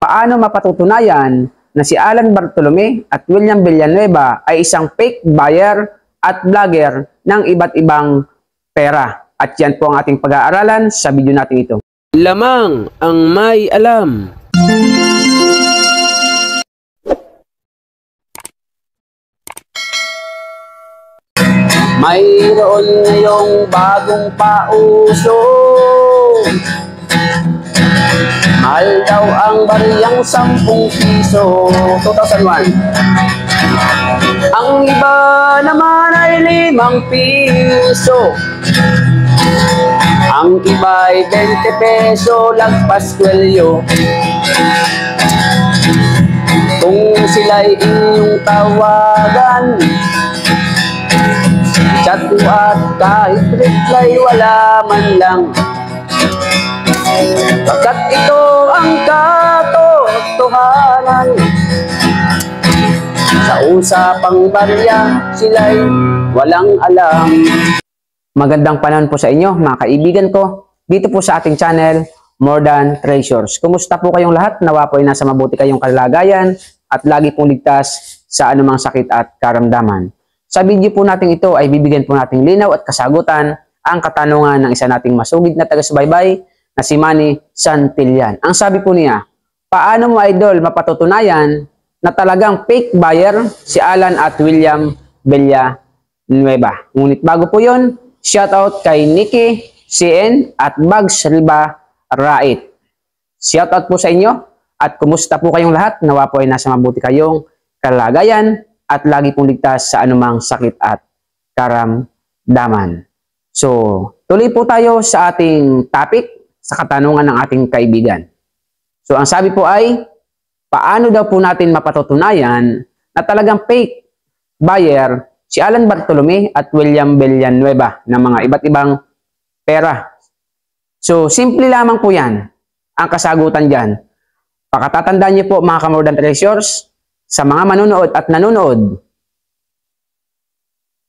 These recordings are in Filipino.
Paano mapatutunayan na si Alan Bartolome at William Villanueva ay isang fake buyer at vlogger ng iba't ibang pera? At yan po ang ating pag-aaralan sa video natin ito. Lamang ang may alam. Mayroon ngayong bagong pauso. Mahal daw ang bariyang 10 piso. 2001. Ang iba naman ay 5 piso. Ang iba ay 20 peso, lagpas kwelyo. Kung sila'y inyong tawagan, chat at kahit reply wala man lang. Pagkat ito ang katotohanan, sa usapang barya sila'y walang alam. Magandang panahon po sa inyo mga kaibigan ko, dito po sa ating channel, More Than Treasures. Kumusta po kayong lahat? Nawa po ay nasa mabuti kayong kalagayan at lagi pong ligtas sa anumang sakit at karamdaman. Sa video po natin ito ay bibigyan po natin linaw at kasagutan ang katanungan ng isa nating masugid na taga-subaybay na si Manny Santillan. Ang sabi po niya, paano mo idol mapatutunayan na talagang fake buyer si Alan at William Villanueva? Ngunit bago po yun, shoutout kay Nikki CN at Bugs Riba Rait. Shoutout po sa inyo at kumusta po kayong lahat? Nawa po ay nasa mabuti kayong kalagayan at lagi pong ligtas sa anumang sakit at karamdaman. So, tuloy po tayo sa ating topic, sa katanungan ng ating kaibigan. So, ang sabi po ay, paano daw po natin mapatutunayan na talagang fake buyer si Alan Bartolome at William Villanueva ng mga iba't ibang pera? So, simple lamang po yan. Ang kasagutan dyan. Pakatatandaan niyo po mga ka-More Than Treasures, sa mga manunood at nanonood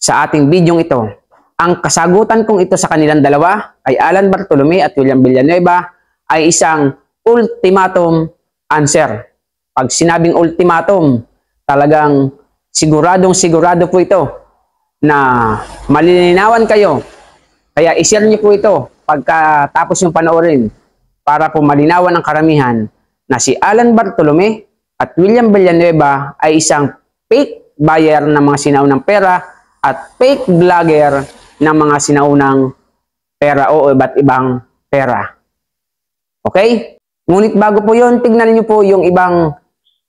sa ating bidyong ito, ang kasagutan kong ito sa kanilang dalawa ay Alan Bartolome at William Villanueva ay isang ultimatum answer. Pag sinabing ultimatum, talagang sigurado po ito na malilinawan kayo. Kaya i-share niyo po ito pagkatapos yung panoorin para po malinawan ang karamihan na si Alan Bartolome at William Villanueva ay isang fake buyer ng mga sinaunang pera at fake vlogger ng mga sinaunang pera o iba't ibang pera. Okay? Ngunit bago po yun, tignan niyo po yung ibang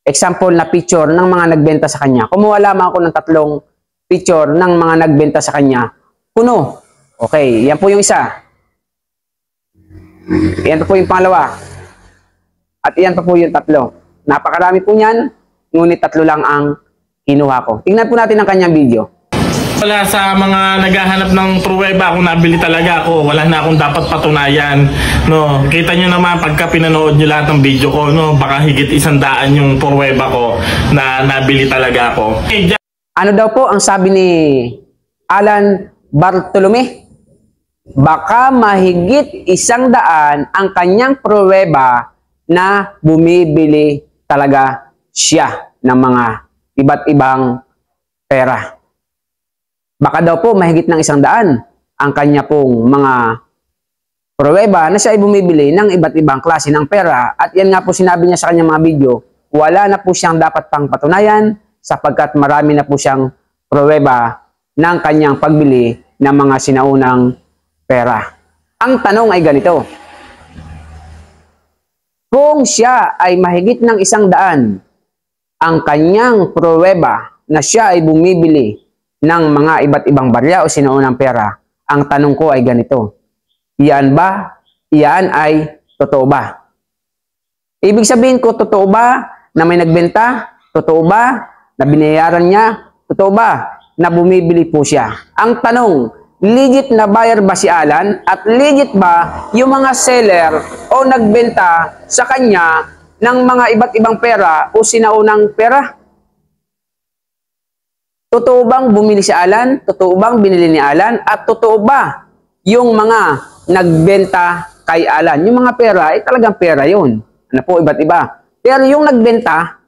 example na picture ng mga nagbenta sa kanya. Kumuha lamang ako ng 3 picture ng mga nagbenta sa kanya. Puno. Okay, yan po yung isa. Yan po yung pangalawa. At yan pa po yung 3. Napakarami po niyan, ngunit 3 lang ang kinuha ko. Tingnan po natin ang kanyang video. Wala sa mga naghahanap ng pruweba kung nabili talaga ako, wala na akong dapat patunayan. No, kita nyo naman pagka pinanood nyo lahat ng video ko, no, baka higit 100 yung pruweba ko na nabili talaga ako. Ano daw po ang sabi ni Alan Bartolome? Baka mahigit 100 ang kanyang pruweba na bumibili talaga siya ng mga iba't ibang pera. Baka daw po mahigit ng 100 ang kanya pong mga pruweba na siya ay bumibili ng iba't ibang klase ng pera. At yan nga po sinabi niya sa kanyang mga video, wala na po siyang dapat pang patunayan sapagkat marami na po siyang pruweba ng kanyang pagbili ng mga sinaunang pera. Ang tanong ay ganito, kung siya ay mahigit ng 100 ang kanyang pruweba na siya ay bumibili ng mga iba't ibang barya o sinaunang pera, ang tanong ko ay ganito, iyan ay totoo ba? Ibig sabihin ko, totoo ba na may nagbenta? Totoo ba na binayaran niya? Totoo ba na bumibili po siya? Ang tanong, legit na buyer ba si Alan? At legit ba yung mga seller o nagbenta sa kanya ng mga iba't ibang pera o sinaunang pera? Totoo bang bumili si Alan? Totoo bang binili ni Alan? At totoo ba yung mga nagbenta kay Alan? Yung mga pera, ay talagang pera yun. Ano po, iba't iba. Pero yung nagbenta,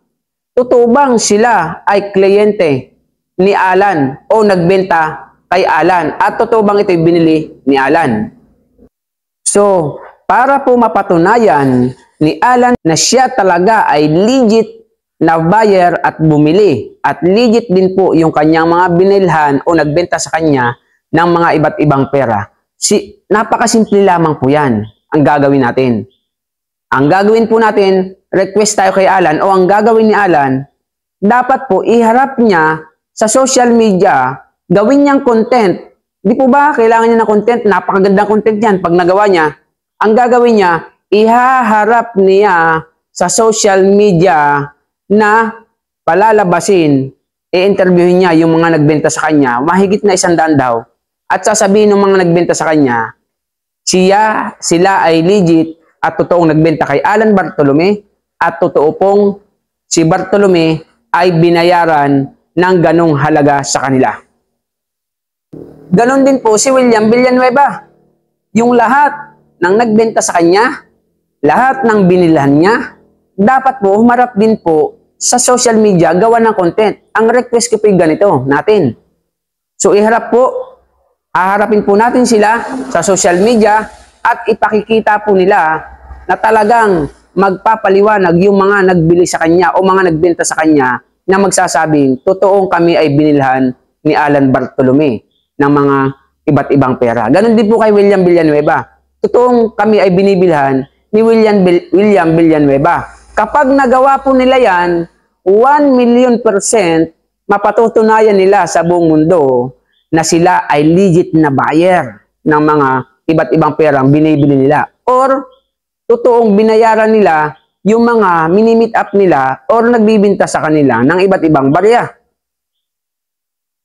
totoo bang sila ay kliyente ni Alan o nagbenta kay Alan? At totoo bang ito'y binili ni Alan? So, para po mapatunayan ni Alan na siya talaga ay legit na buyer at bumili, at legit din po yung kanyang mga binilhan o nagbenta sa kanya ng mga iba't ibang pera, napakasimple lamang po yan ang gagawin natin. Ang gagawin po natin, request tayo kay Alan, o ang gagawin ni Alan, dapat po iharap niya sa social media, gawin niyang content. Di po ba kailangan niya ng content? Napakagandang content yan pag nagawa niya. Ang gagawin niya, ihaharap niya sa social media na palalabasin, i-interviewin niya yung mga nagbenta sa kanya, mahigit na 100 daw. At sasabihin ng mga nagbenta sa kanya, sila ay legit at totoong nagbenta kay Alan Bartolome, at totoo pong si Bartolome ay binayaran ng ganong halaga sa kanila. Ganon din po si William Villanueva. Yung lahat ng nagbenta sa kanya, lahat ng binilhan niya, dapat po humarap din po sa social media, gawa ng content. Ang request ko po yung ganito natin. So iharap po, haharapin po natin sila sa social media at ipakikita po nila na talagang magpapaliwanag yung mga nagbili sa kanya o mga nagbenta sa kanya na magsasabing, totoong kami ay binilhan ni Alan Bartolome ng mga iba't ibang pera. Ganon din po kay William Villanueva. Totoong kami ay binibilhan ni William Villanueva. Kapag nagawa po nila yan, 1,000,000% mapatutunayan nila sa buong mundo na sila ay legit na buyer ng mga iba't ibang perang binibili nila. Or, totoong binayaran nila yung mga mini-meet up nila or nagbibinta sa kanila ng iba't ibang barya.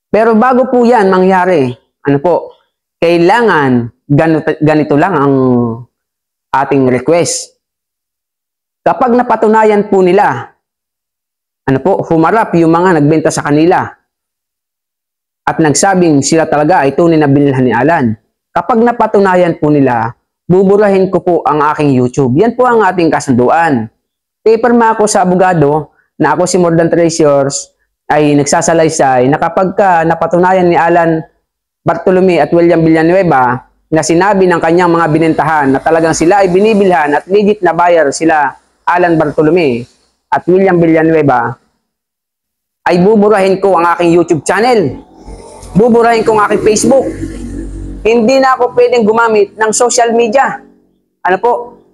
Pero bago po yan mangyari, ano po, kailangan ganito lang ang ating request. Kapag napatunayan po nila, ano po, humarap yung mga nagbenta sa kanila at nagsabing sila talaga ay tunay na binilhan ni Alan. Kapag napatunayan po nila, buburahin ko po ang aking YouTube. Yan po ang ating kasunduan. Paperma ako sa abogado na ako si More Than Treasures ay nagsasalaysay na kapag napatunayan ni Alan Bartolome at William Villanueva na sinabi ng kanyang mga binentahan na talagang sila ay binibilhan at legit na buyer sila Alan Bartolome at William Villanueva, ay buburahin ko ang aking YouTube channel. Buburahin ko ang aking Facebook. Hindi na ako pwedeng gumamit ng social media. Ano po?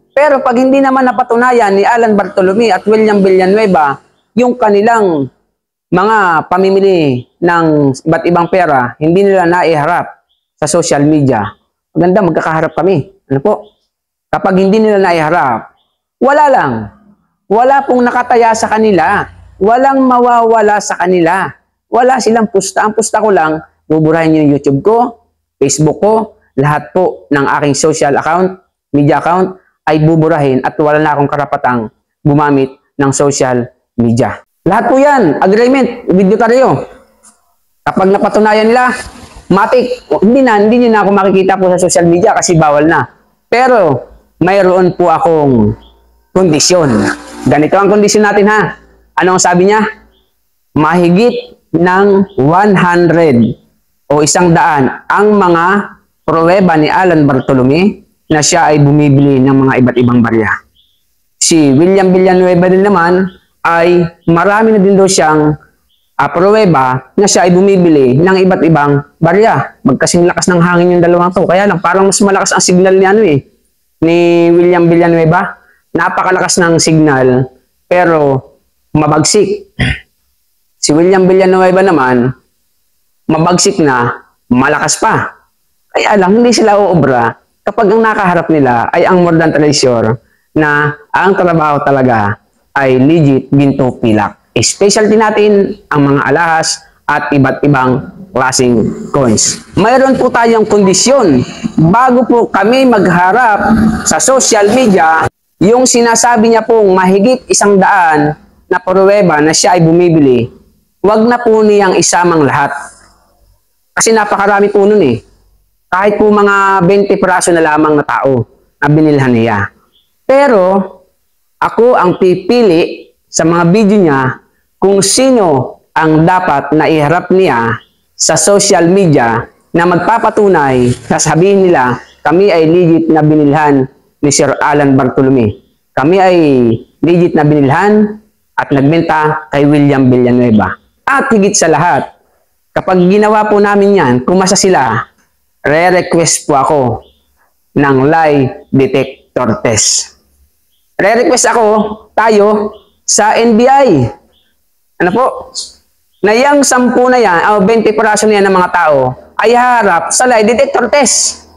Pero pag hindi naman napatunayan ni Alan Bartolome at William Villanueva yung kanilang mga pamimili ng iba't ibang pera, hindi nila naiharap sa social media, maganda magkakaharap kami. Ano po? Kapag hindi nila naiharap, wala lang. Wala pong nakataya sa kanila. Walang mawawala sa kanila. Wala silang pusta. Ang pusta ko lang, buburahin yung YouTube ko, Facebook ko, lahat po ng aking social account, media account, ay buburahin at wala na akong karapatang gumamit ng social media. Lahat po yan, agreement, with notaryo. Kapag napatunayan nila, matik, hindi nyo na ako makikita po sa social media kasi bawal na. Pero, mayroon po akong kondisyon. Ganito ang kondisyon natin ha. Ano ang sabi niya? Mahigit ng 100 o 100 ang mga pruweba ni Alan Bartolome na siya ay bumibili ng mga iba't ibang barya. Si William Villanueva din naman ay marami na din daw siyang pruweba na siya ay bumibili ng iba't ibang barya. Magkasing lakas ng hangin yung dalawang to. Kaya lang parang mas malakas ang signal ni ni William Villanueva. Napakalakas ng signal pero mabagsik. Si William Villanueva naman mabagsik na, malakas pa. Kaya lang hindi sila uobra kapag ang nakaharap nila ay ang More Than Treasure na ang trabaho talaga ay legit ginto pilak. Specialty natin ang mga alahas at iba't ibang klaseng coins. Mayroon po tayong kondisyon bago po kami magharap sa social media. Yung sinasabi niya pong mahigit 100 na pruweba na siya ay bumibili, wag na po niyang isamang lahat. Kasi napakarami po nun eh. Kahit po mga 20 piraso na lamang na tao na binilhan niya. Pero, Ako ang pipili sa mga video niya kung sino ang dapat na iharap niya sa social media na magpapatunay na sabihin nila kami ay legit na binilhan ni Sir Alan Bartolome. Kami ay legit na binilhan at nagbenta kay William Villanueva. At higit sa lahat, kapag ginawa po namin yan, kumasa sila, re-request po ako ng lie detector test. Re-request tayo sa NBI. Ano po? Na yung 10 na yan, o 20 piraso na yan ng mga tao, ay harap sa lie detector test.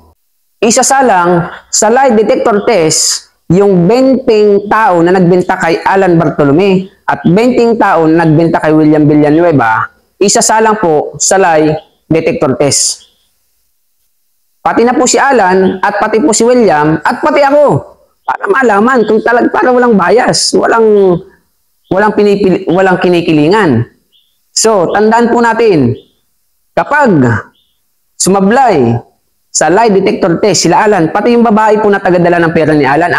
Isasalang sa lie detector test, yung 20 tao na nagbenta kay Alan Bartolome at 20 tao na nagbenta kay William Villanueva, isasalang po sa lie detector test. Pati na po si Alan at pati po si William at pati ako para malaman kung para walang bias, walang kinikilingan. So, tandaan po natin, kapag sumablay sa lie detector test sila Alan, pati yung babae po na tagadala ng pera ni Alan,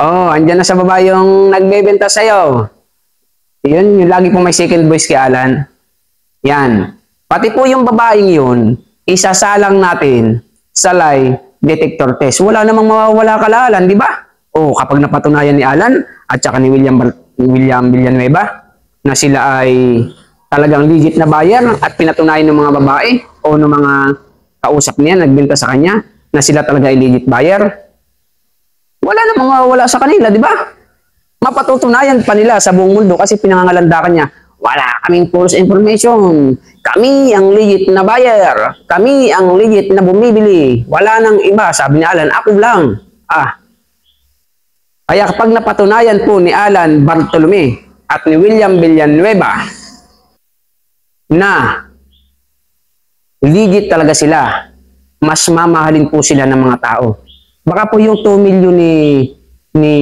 andyan na sa babae yung nagbebenta sa'yo. Yun, yung lagi po may second voice kay Alan. Yan. Pati po yung babaeng yun, isasalang natin sa lie detector test. Wala namang mawawala kala Alan, di ba? Kapag napatunayan ni Alan at saka ni William Villanueva na sila ay talagang legit na buyer at pinatunayan ng mga babae o ng mga kausap niya, nagbenta sa kanya na sila talaga ay legit buyer, wala namang mawawala sa kanila, di ba? Mapatutunayan pa nila sa buong mundo kasi pinangangalandakan niya, wala kaming false information. Kami ang legit na buyer. Kami ang legit na bumibili. Wala nang iba. Sabi ni Alan, ako lang. Kaya kapag napatunayan po ni Alan Bartolome at ni William Villanueva na legit talaga sila, mas mamahalin po sila ng mga tao. Baka po yung 2 million ni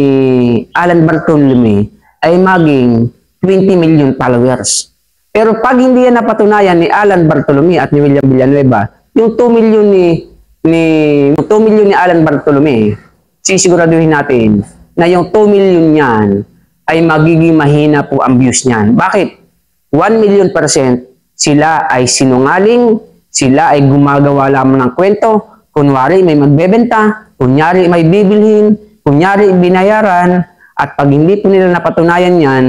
Alan Bartolome ay maging 20 million followers. Pero pag hindi yan napatunayan ni Alan Bartolome at ni William Villanueva, yung 2 million ni Alan Bartolome, sisiguraduhin natin na yung 2 million niyan ay magiging mahina po ang views niyan. Bakit? 1 million % sila ay sinungaling, sila ay gumagawa lamang ng kwento, kunwari may magbebenta, kunyari may bibilhin, kunyari binayaran, at pag hindi po nila napatunayan yan,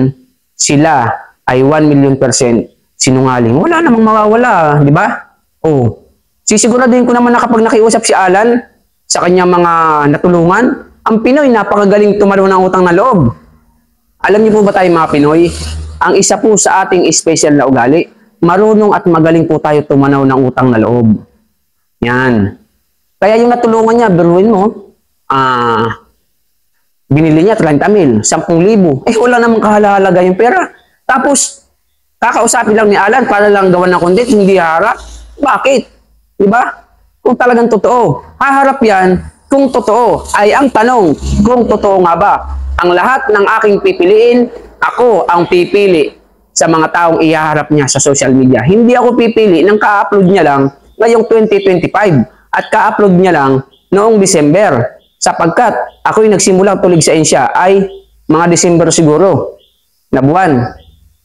sila ay 1 million % sinungaling. Wala namang mawawala, di ba? Sisiguraduhin ko naman na kapag nakiusap si Alan sa kanyang mga natulungan, ang Pinoy napakagaling tumalo ng utang na loob. Alam niyo po ba tayo mga Pinoy, ang isa po sa ating special na ugali, marunong at magaling po tayo tumanaw ng utang na loob. Yan. Kaya yung natulungan niya, biruin mo, binili niya 30,000, 10,000. Wala namang kahalaga yung pera. Tapos, kakausapin lang ni Alan para lang gawan ng content, hindi harap. Bakit? Diba? Kung talagang totoo. Haharap yan kung totoo. Ay ang tanong, kung totoo nga ba? Ang lahat ng aking pipiliin, ako ang pipili sa mga taong ihaharap niya sa social media. Hindi ako pipili ng ka-upload niya lang ngayong 2025 at ka-upload niya lang noong December. Sapagkat ako'y nagsimulang tulig sa insya ay mga December siguro na buwan.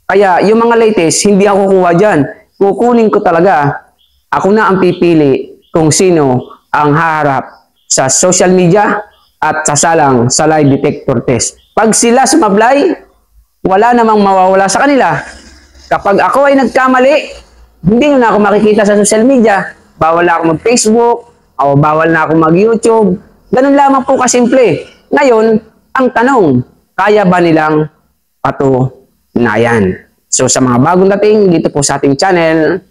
Kaya yung mga latest, hindi ako kuha dyan. Kukunin ko talaga. Ako na ang pipili kung sino ang haharap sa social media at sasalang sa lie detector test. Pag sila sumablay, wala namang mawawala sa kanila. Kapag ako ay nagkamali, hindi na ako makikita sa social media. Bawal na ako mag-Facebook o bawal na ako mag-YouTube. Ganun lamang po kasimple. Ngayon, ang tanong, kaya ba nilang patunayan? So sa mga bagong dating dito po sa ating channel,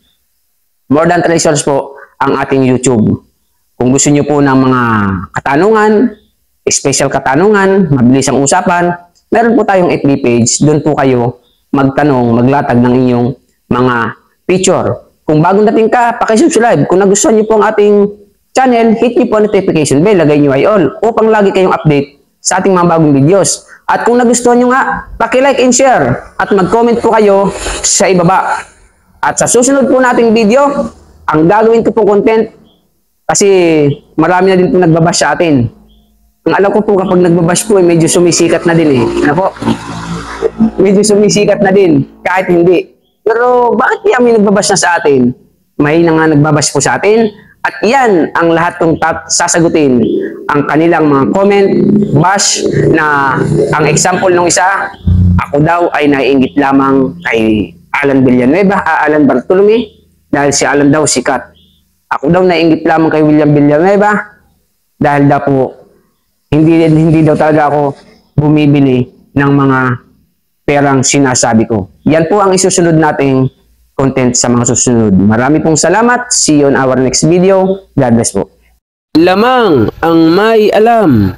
More Than Treasures po ang ating YouTube. Kung gusto niyo po ng mga katanungan, special katanungan, mabilis ang usapan, meron po tayong FB page. Doon po kayo magtanong, maglatag ng inyong mga picture. Kung bagong dating ka, pakisubscribe. Kung nagustuhan niyo po ang ating channel, hit niyo po ang notification bell, lagay niyo ay all upang lagi kayong update sa ating mga bagong videos. At kung nagustuhan niyo nga, paki-like and share at mag-comment po kayo sa ibaba. At sa susunod po nating video, ang gagawin ko pong content, kasi marami na din po nagbabash sa atin. Ang alam ko po kapag nagbabash po, medyo sumisikat na din eh. Ano po? Medyo sumisikat na din, kahit hindi. Pero bakit kaya may nagbabash na sa atin? May na nga nagbabash po sa atin. At yan ang lahat kong sasagutin. Ang kanilang mga comment, bash, na ang example ng isa, ako daw ay naiinggit lamang kay Alan Villanueva, Alan Bartolome, dahil si Alan daw sikat. Ako daw naiinggit lamang kay William Villanueva, dahil daw po, hindi daw talaga ako bumibili ng mga perang sinasabi ko. Yan po ang isusunod nating content sa mga susunod. Marami pong salamat. See you on our next video. God bless po. Lamang ang may alam.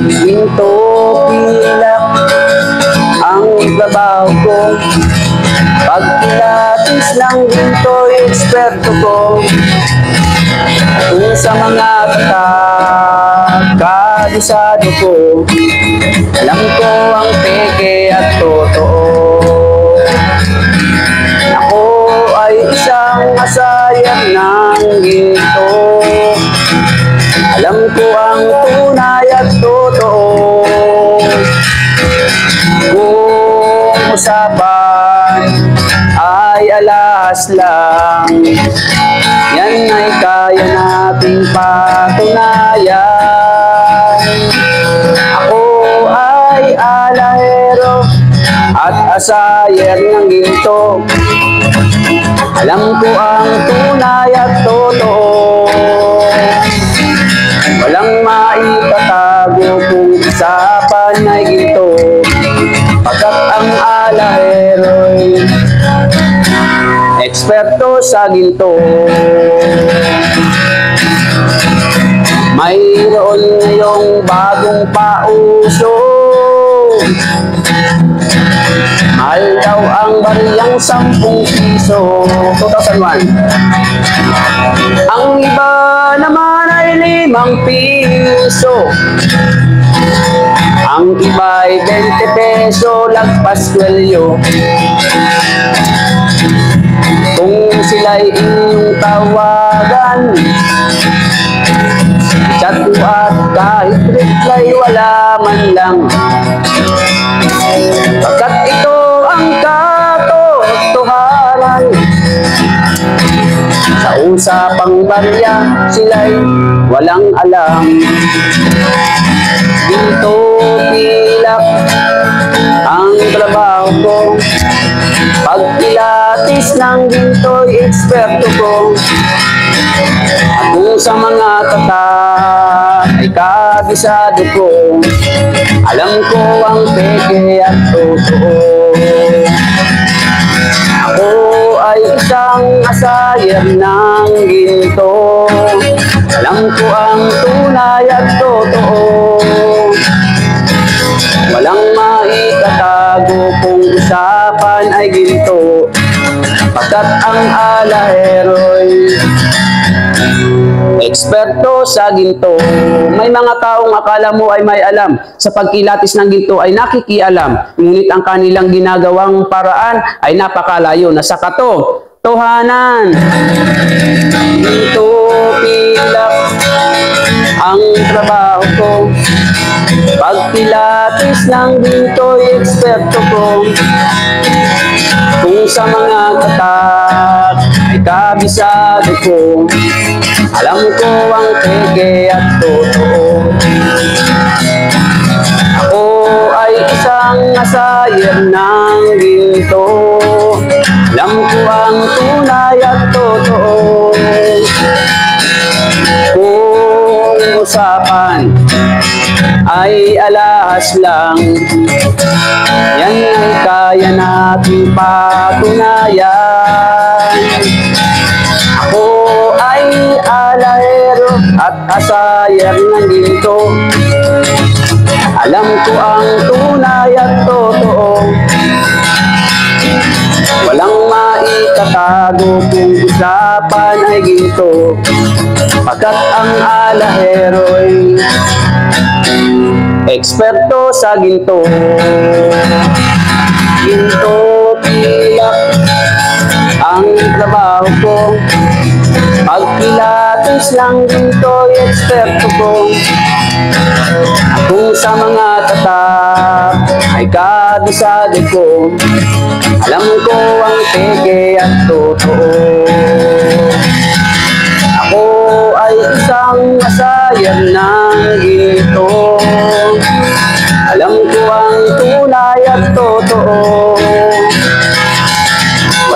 Ginto pilak ang trabaho ko. Pag pilatis ng ginto, eksperto ko. Kung sa mga kabisado ko, alam ko ang peke at totoo. Ako ay isang masayang ng ginto. Alam ko ang tunay at totoo. Kung usapan ay alas lang, yan ay kaya nating patunayan. Ako ay alahero at asayer ng ginto. Alam ko ang tunay at totoo. Walang maitatago kung usapan ay ginto. Pagkat ang alahero'y eksperto sa ginto. Mayroon ngayong bagong pauso. Mahal daw ang bariyang 10 piso. 2001. Ang iba naman ay 5 piso. Ang iba ay 20 peso, lagpas kwelyo. Kung sila'y inyong tawagan, chat mo at kahit reply wala man lang. Pagkat ito ang katotohanan. Sa usapang barya, sila'y walang alam. Ginto pilak ang trabaho ko. Pag pilatis ng ginto'y eksperto ko. At kung sa mga tatak ay kabisado ko, alam ko ang peke at totoo. Ako ay isang asayer ng ginto. Alam ko ang tunay at totoo. Walang maitatago kung usapan ay ginto. Pagkat ang alahero'y eksperto sa ginto. May mga taong akala mo ay may alam. Sa pagkilatis ng ginto ay nakikialam. Ngunit ang kanilang ginagawang paraan ay napakalayo na sa katotohanan. Ginto pilak ang trabaho ko. Pag pilatis ng ginto'y eksperto ko. Kung sa mga katak ay kabisado ko, alam ko ang peke at totoo. Ako ay isang asayer ng ginto. Alam ko ang tunay at totoo. Kung usapan ay alahas lang, yan ay kaya nating patunayan. Ako ay alahero at asayer ng ginto. Alam ko ang tunay at totoo. Walang maitatago kung usapan ay ginto. Pagkat ang alahero'y eksperto sa ginto. Ginto pilak ang trabaho ko. Pagpilates lang ginto'y eksperto ko. Kung sa mga tatak ay kabisado ko, alam ko ang peke at totoo. Ako ay isang masayang ng ginto, alam ko ang tunay at totoo.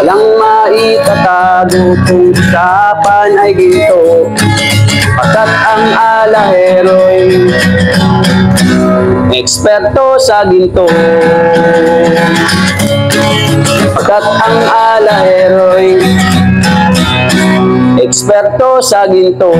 Walang maitatago kung usapan ay ginto, pagkat ang alahero'y eksperto sa ginto. Pagkat ang alahero'y eksperto sa ginto.